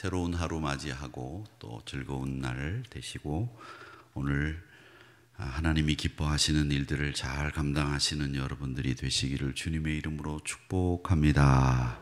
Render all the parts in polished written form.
새로운 하루 맞이하고 또 즐거운 날 되시고 오늘 하나님이 기뻐하시는 일들을 잘 감당하시는 여러분들이 되시기를 주님의 이름으로 축복합니다.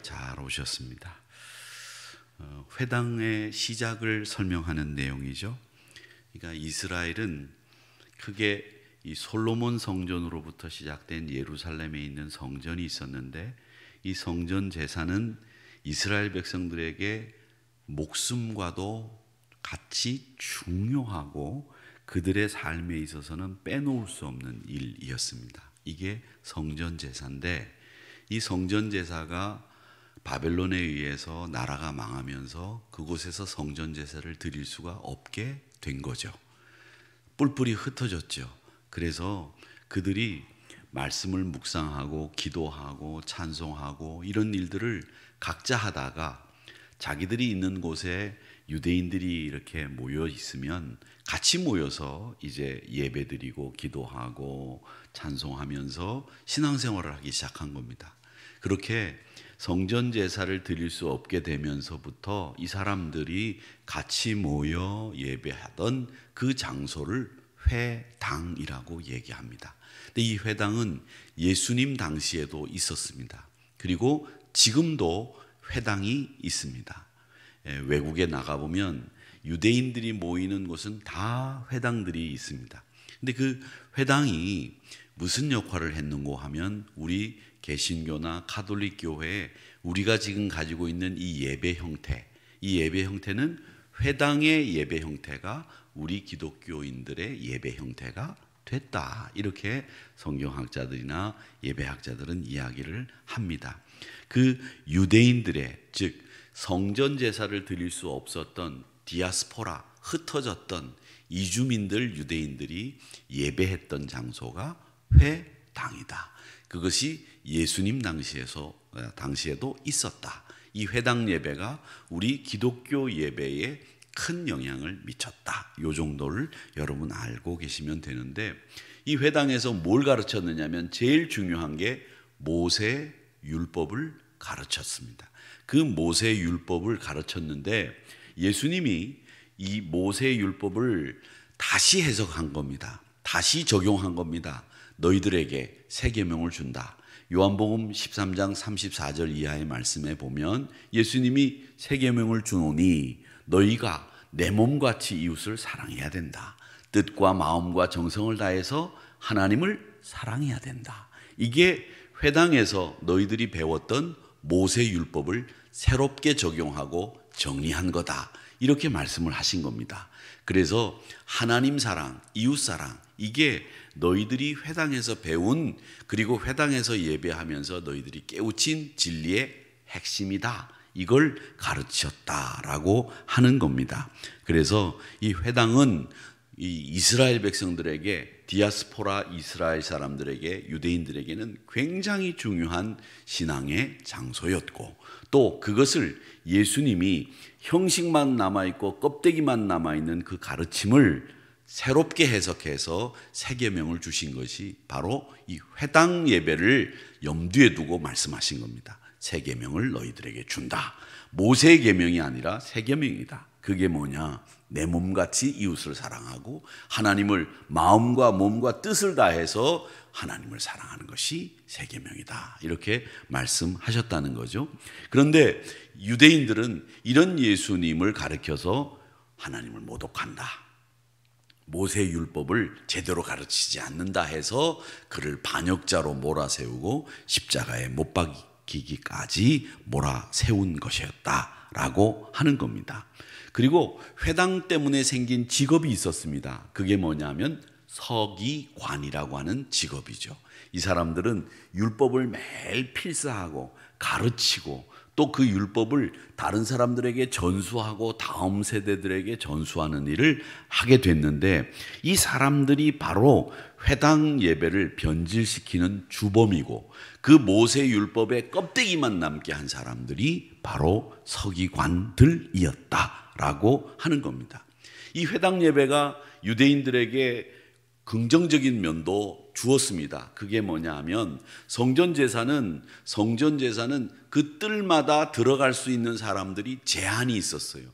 잘 오셨습니다. 회당의 시작을 설명하는 내용이죠. 그러니까 이스라엘은 크게 이 솔로몬 성전으로부터 시작된 예루살렘에 있는 성전이 있었는데 이 성전 제사는 이스라엘 백성들에게 목숨과도 같이 중요하고 그들의 삶에 있어서는 빼놓을 수 없는 일이었습니다. 이게 성전 제사인데 이 성전 제사가 바벨론에 의해서 나라가 망하면서 그곳에서 성전 제사를 드릴 수가 없게 된 거죠. 뿔뿔이 흩어졌죠. 그래서 그들이 말씀을 묵상하고 기도하고 찬송하고 이런 일들을 각자 하다가 자기들이 있는 곳에 유대인들이 이렇게 모여 있으면 같이 모여서 이제 예배드리고 기도하고 찬송하면서 신앙생활을 하기 시작한 겁니다. 그렇게 성전 제사를 드릴 수 없게 되면서부터 이 사람들이 같이 모여 예배하던 그 장소를 회당이라고 얘기합니다. 근데 이 회당은 예수님 당시에도 있었습니다. 그리고 지금도 회당이 있습니다. 외국에 나가보면 유대인들이 모이는 곳은 다 회당들이 있습니다. 근데 그 회당이 무슨 역할을 했는고 하면 우리 개신교나 가톨릭 교회에 우리가 지금 가지고 있는 이 예배 형태, 이 예배 형태는 회당의 예배 형태가 우리 기독교인들의 예배 형태가 됐다. 이렇게 성경학자들이나 예배학자들은 이야기를 합니다. 그 유대인들의 즉 성전 제사를 드릴 수 없었던 디아스포라 흩어졌던 이주민들 유대인들이 예배했던 장소가 회당이다. 그것이 예수님 당시에도 있었다. 이 회당 예배가 우리 기독교 예배에 큰 영향을 미쳤다. 이 정도를 여러분 알고 계시면 되는데 이 회당에서 뭘 가르쳤느냐면 제일 중요한 게 모세 율법을 가르쳤습니다. 그 모세 율법을 가르쳤는데 예수님이 이 모세 율법을 다시 해석한 겁니다. 다시 적용한 겁니다. 너희들에게 새 계명을 준다. 요한복음 13장 34절 이하의 말씀에 보면 예수님이 새 계명을 주노니 너희가 내 몸같이 이웃을 사랑해야 된다. 뜻과 마음과 정성을 다해서 하나님을 사랑해야 된다. 이게 회당에서 너희들이 배웠던 모세 율법을 새롭게 적용하고 정리한 거다. 이렇게 말씀을 하신 겁니다. 그래서 하나님 사랑, 이웃 사랑 이게 너희들이 회당에서 배운 그리고 회당에서 예배하면서 너희들이 깨우친 진리의 핵심이다. 이걸 가르쳤다라고 하는 겁니다. 그래서 이 회당은 이 이스라엘 백성들에게 디아스포라 이스라엘 사람들에게 유대인들에게는 굉장히 중요한 신앙의 장소였고 또 그것을 예수님이 형식만 남아있고 껍데기만 남아있는 그 가르침을 새롭게 해석해서 새 계명을 주신 것이 바로 이 회당 예배를 염두에 두고 말씀하신 겁니다. 새 계명을 너희들에게 준다. 모세 계명이 아니라 새 계명이다. 그게 뭐냐? 내 몸같이 이웃을 사랑하고 하나님을 마음과 몸과 뜻을 다해서 하나님을 사랑하는 것이 새 계명이다. 이렇게 말씀하셨다는 거죠. 그런데 유대인들은 이런 예수님을 가르쳐서 하나님을 모독한다. 모세 율법을 제대로 가르치지 않는다 해서 그를 반역자로 몰아세우고 십자가에 못 박히기까지 몰아세운 것이었다라고 하는 겁니다. 그리고 회당 때문에 생긴 직업이 있었습니다. 그게 뭐냐면 서기관이라고 하는 직업이죠. 이 사람들은 율법을 매일 필사하고 가르치고 또 그 율법을 다른 사람들에게 전수하고 다음 세대들에게 전수하는 일을 하게 됐는데 이 사람들이 바로 회당 예배를 변질시키는 주범이고 그 모세 율법의 껍데기만 남게 한 사람들이 바로 서기관들이었다라고 하는 겁니다. 이 회당 예배가 유대인들에게 긍정적인 면도 주었습니다. 그게 뭐냐 하면 성전 제사는 그 뜰마다 들어갈 수 있는 사람들이 제한이 있었어요.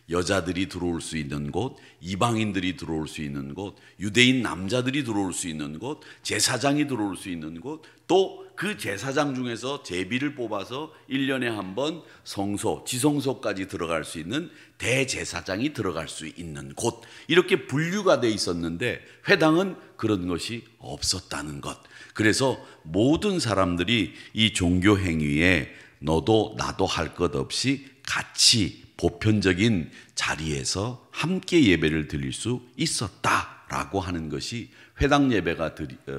여자들이 들어올 수 있는 곳, 이방인들이 들어올 수 있는 곳, 유대인 남자들이 들어올 수 있는 곳, 제사장이 들어올 수 있는 곳, 또 그 제사장 중에서 제비를 뽑아서 1년에 한 번 성소, 지성소까지 들어갈 수 있는 대제사장이 들어갈 수 있는 곳, 이렇게 분류가 돼 있었는데 회당은 그런 것이 없었다는 것. 그래서 모든 사람들이 이 종교 행위에 너도 나도 할 것 없이 같이 보편적인 자리에서 함께 예배를 드릴 수 있었다라고 하는 것이 회당 예배가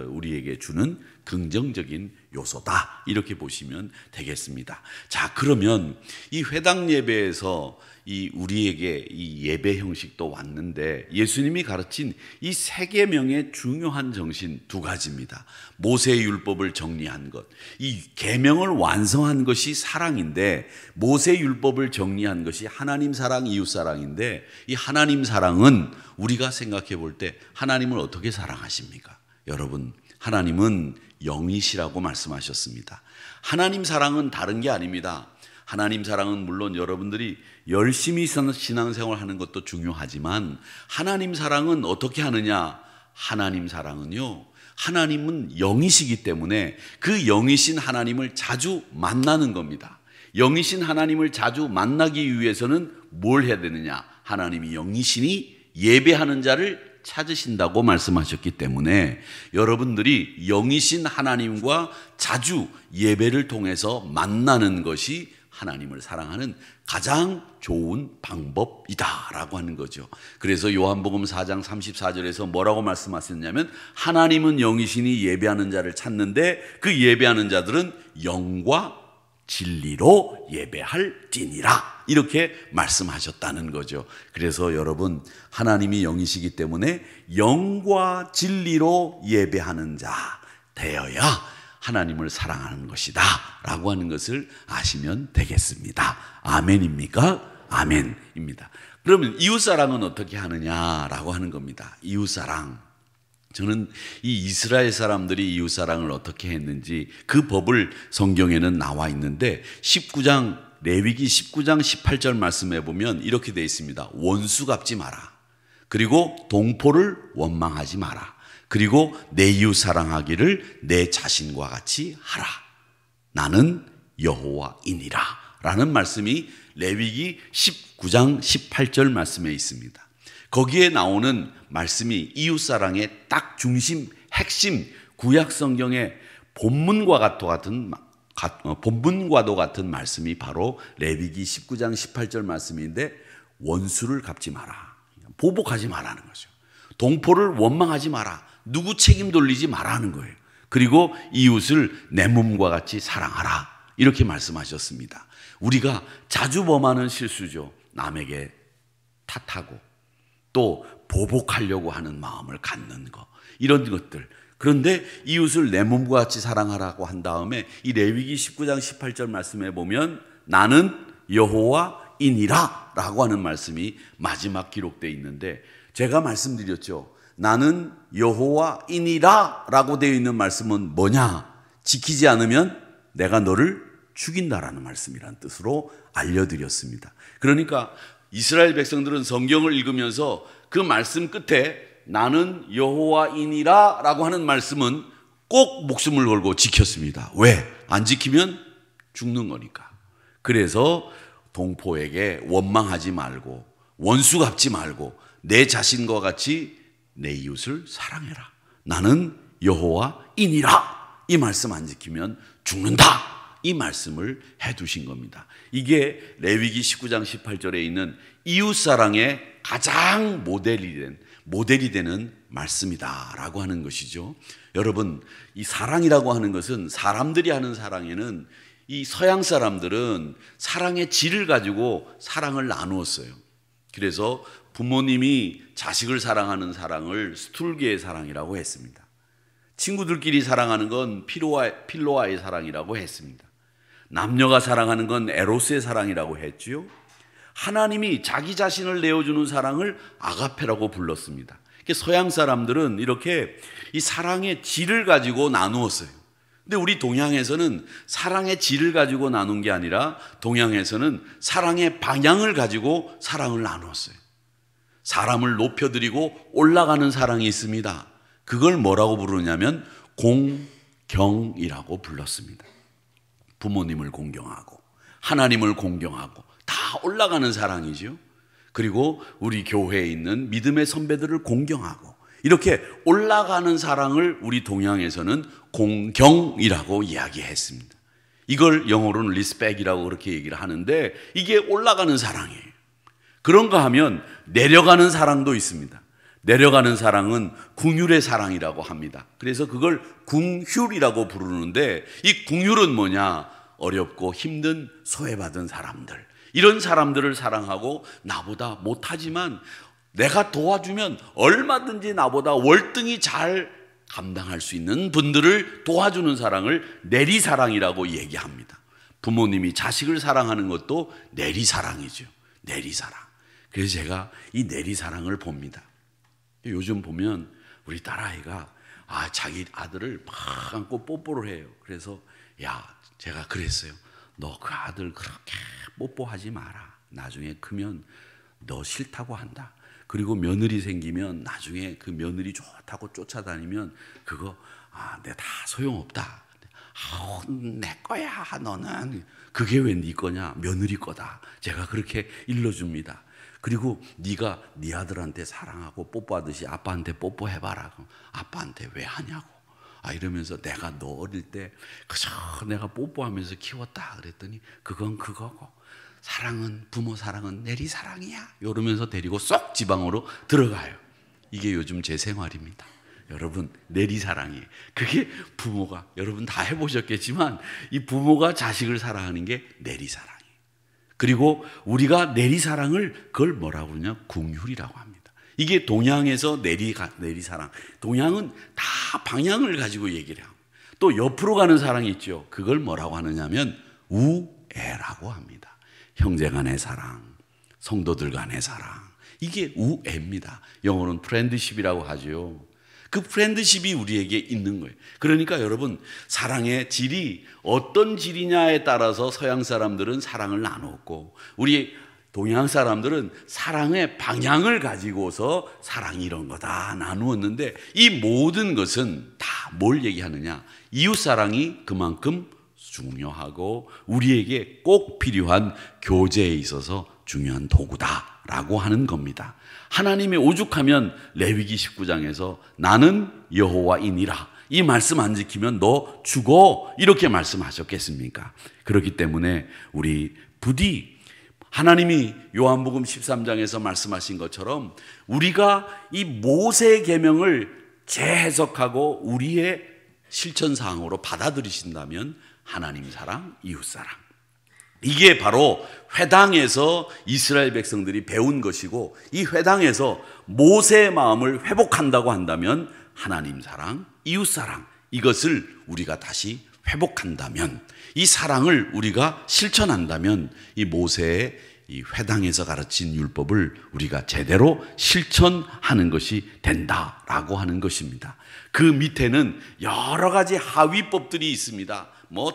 우리에게 주는 긍정적인 요소다, 이렇게 보시면 되겠습니다. 자, 그러면 이 회당 예배에서 우리에게 이 예배 형식도 왔는데 예수님이 가르친 이 세 계명의 중요한 정신 두 가지입니다. 모세의 율법을 정리한 것, 이 계명을 완성한 것이 사랑인데 모세의 율법을 정리한 것이 하나님 사랑, 이웃 사랑인데 이 하나님 사랑은 우리가 생각해 볼 때 하나님을 어떻게 사랑하십니까? 여러분, 하나님은 영이시라고 말씀하셨습니다. 하나님 사랑은 다른 게 아닙니다. 하나님 사랑은 물론 여러분들이 열심히 신앙생활 하는 것도 중요하지만 하나님 사랑은 어떻게 하느냐? 하나님 사랑은요, 하나님은 영이시기 때문에 그 영이신 하나님을 자주 만나는 겁니다. 영이신 하나님을 자주 만나기 위해서는 뭘 해야 되느냐? 하나님이 영이시니 예배하는 자를 찾으신다고 말씀하셨기 때문에 여러분들이 영이신 하나님과 자주 예배를 통해서 만나는 것이 하나님을 사랑하는 가장 좋은 방법이다라고 하는 거죠. 그래서 요한복음 4장 34절에서 뭐라고 말씀하셨냐면 하나님은 영이시니 예배하는 자를 찾는데 그 예배하는 자들은 영과 진리로 예배할지니라, 이렇게 말씀하셨다는 거죠. 그래서 여러분, 하나님이 영이시기 때문에 영과 진리로 예배하는 자 되어야 하나님을 사랑하는 것이다 라고 하는 것을 아시면 되겠습니다. 아멘입니까? 아멘입니다. 그러면 이웃사랑은 어떻게 하느냐라고 하는 겁니다. 이웃사랑, 저는 이 이스라엘 사람들이 이웃사랑을 어떻게 했는지 그 법을 성경에는 나와 있는데 레위기 19장 18절 말씀해 보면 이렇게 되어 있습니다. 원수 갚지 마라. 그리고 동포를 원망하지 마라. 그리고 내 이웃 사랑하기를 내 자신과 같이 하라. 나는 여호와이니라 라는 말씀이 레위기 19장 18절 말씀에 있습니다. 거기에 나오는 말씀이 이웃사랑의 딱 중심, 핵심, 구약 성경의 본문과도 같은 말씀이 바로 레위기 19장 18절 말씀인데 원수를 갚지 마라. 보복하지 말라는 거죠. 동포를 원망하지 마라. 누구 책임 돌리지 말라는 거예요. 그리고 이웃을 내 몸과 같이 사랑하라. 이렇게 말씀하셨습니다. 우리가 자주 범하는 실수죠. 남에게 탓하고 또 보복하려고 하는 마음을 갖는 거, 이런 것들. 그런데 이웃을 내 몸과 같이 사랑하라고 한 다음에 이 레위기 19장 18절 말씀에 보면 나는 여호와이니라 라고 하는 말씀이 마지막 기록되어 있는데, 제가 말씀드렸죠. 나는 여호와이니라 라고 되어 있는 말씀은 뭐냐? 지키지 않으면 내가 너를 죽인다라는 말씀이란 뜻으로 알려드렸습니다. 그러니까 이스라엘 백성들은 성경을 읽으면서 그 말씀 끝에 나는 여호와이니라 라고 하는 말씀은 꼭 목숨을 걸고 지켰습니다. 왜? 안 지키면 죽는 거니까. 그래서 동포에게 원망하지 말고 원수 갚지 말고 내 자신과 같이 내 이웃을 사랑해라. 나는 여호와이니라. 이 말씀 안 지키면 죽는다. 이 말씀을 해두신 겁니다. 이게 레위기 19장 18절에 있는 이웃사랑의 가장 모델이 되는 말씀이다라고 하는 것이죠. 여러분, 이 사랑이라고 하는 것은 사람들이 하는 사랑에는 이 서양 사람들은 사랑의 질을 가지고 사랑을 나누었어요. 그래서 부모님이 자식을 사랑하는 사랑을 스툴기의 사랑이라고 했습니다. 친구들끼리 사랑하는 건 필로아의 사랑이라고 했습니다. 남녀가 사랑하는 건 에로스의 사랑이라고 했지요. 하나님이 자기 자신을 내어주는 사랑을 아가페라고 불렀습니다. 서양 사람들은 이렇게 이 사랑의 질을 가지고 나누었어요. 근데 우리 동양에서는 사랑의 질을 가지고 나눈 게 아니라 동양에서는 사랑의 방향을 가지고 사랑을 나누었어요. 사람을 높여드리고 올라가는 사랑이 있습니다. 그걸 뭐라고 부르냐면 공경이라고 불렀습니다. 부모님을 공경하고 하나님을 공경하고 다 올라가는 사랑이죠. 그리고 우리 교회에 있는 믿음의 선배들을 공경하고 이렇게 올라가는 사랑을 우리 동양에서는 공경이라고 이야기했습니다. 이걸 영어로는 리스펙이라고 그렇게 얘기를 하는데 이게 올라가는 사랑이에요. 그런가 하면 내려가는 사랑도 있습니다. 내려가는 사랑은 궁휼의 사랑이라고 합니다. 그래서 그걸 궁휼이라고 부르는데 이 궁휼은 뭐냐? 어렵고 힘든 소외받은 사람들, 이런 사람들을 사랑하고 나보다 못하지만 내가 도와주면 얼마든지 나보다 월등히 잘 감당할 수 있는 분들을 도와주는 사랑을 내리사랑이라고 얘기합니다. 부모님이 자식을 사랑하는 것도 내리사랑이죠. 내리사랑. 그래서 제가 이 내리사랑을 봅니다. 요즘 보면 우리 딸아이가 자기 아들을 막 안고 뽀뽀를 해요. 그래서 제가 그랬어요. 너 그 아들 그렇게 뽀뽀하지 마라. 나중에 크면 너 싫다고 한다. 그리고 며느리 생기면 나중에 그 며느리 좋다고 쫓아다니면 그거 내 다 소용없다. 내 거야 너는. 그게 왜 네 거냐? 며느리 거다. 제가 그렇게 일러줍니다. 그리고 네가 네 아들한테 사랑하고 뽀뽀하듯이 아빠한테 뽀뽀해봐라. 그럼 아빠한테 왜 하냐고. 이러면서 내가 너 어릴 때 그저 내가 뽀뽀하면서 키웠다 그랬더니 그건 그거고 사랑은 부모 사랑은 내리사랑이야. 이러면서 데리고 쏙 지방으로 들어가요. 이게 요즘 제 생활입니다. 여러분 내리사랑이에요. 그게 부모가 여러분 다 해보셨겠지만 이 부모가 자식을 사랑하는 게 내리사랑이에요. 그리고 우리가 내리사랑을 그걸 뭐라고 그러냐? 궁휼이라고 합니다. 이게 동양에서 내리사랑. 동양은 다 방향을 가지고 얘기를 하고 또 옆으로 가는 사랑이 있죠. 그걸 뭐라고 하느냐면 우애라고 합니다. 형제 간의 사랑, 성도들 간의 사랑. 이게 우애입니다. 영어로는 프렌드십이라고 하죠. 그 프렌드십이 우리에게 있는 거예요. 그러니까 여러분 사랑의 질이 어떤 질이냐에 따라서 서양 사람들은 사랑을 나눴고 우리 동양 사람들은 사랑의 방향을 가지고서 사랑이 이런 거다 나누었는데 이 모든 것은 다 뭘 얘기하느냐? 이웃사랑이 그만큼 중요하고 우리에게 꼭 필요한 교제에 있어서 중요한 도구다라고 하는 겁니다. 하나님이 오죽하면 레위기 19장에서 나는 여호와이니라 이 말씀 안 지키면 너 죽어 이렇게 말씀하셨겠습니까? 그렇기 때문에 우리 부디 하나님이 요한복음 13장에서 말씀하신 것처럼 우리가 이 모세 계명을 재해석하고 우리의 실천사항으로 받아들이신다면 하나님 사랑, 이웃 사랑. 이게 바로 회당에서 이스라엘 백성들이 배운 것이고 이 회당에서 모세의 마음을 회복한다고 한다면 하나님 사랑, 이웃 사랑 이것을 우리가 다시 회복한다면 이 사랑을 우리가 실천한다면 이 모세의 이 회당에서 가르친 율법을 우리가 제대로 실천하는 것이 된다라고 하는 것입니다. 그 밑에는 여러 가지 하위법들이 있습니다.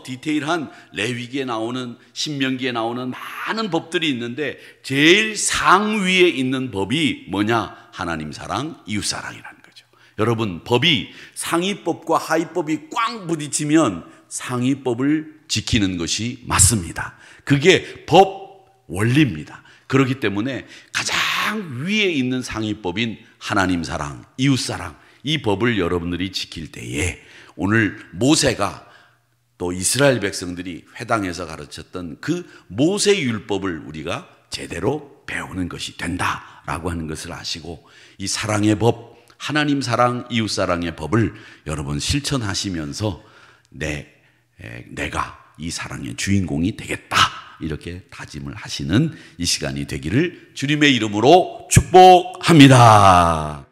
디테일한 레위기에 나오는 신명기에 나오는 많은 법들이 있는데 제일 상위에 있는 법이 뭐냐? 하나님 사랑, 이웃 사랑이라는 거죠. 여러분 법이 상위법과 하위법이 꽝 부딪히면 상위법을 지키는 것이 맞습니다. 그게 법 원리입니다. 그렇기 때문에 가장 위에 있는 상위법인 하나님 사랑, 이웃 사랑 이 법을 여러분들이 지킬 때에 오늘 모세가 또 이스라엘 백성들이 회당에서 가르쳤던 그 모세 율법을 우리가 제대로 배우는 것이 된다라고 하는 것을 아시고 이 사랑의 법, 하나님 사랑, 이웃 사랑의 법을 여러분 실천하시면서 내가 이 사랑의 주인공이 되겠다 이렇게 다짐을 하시는 이 시간이 되기를 주님의 이름으로 축복합니다.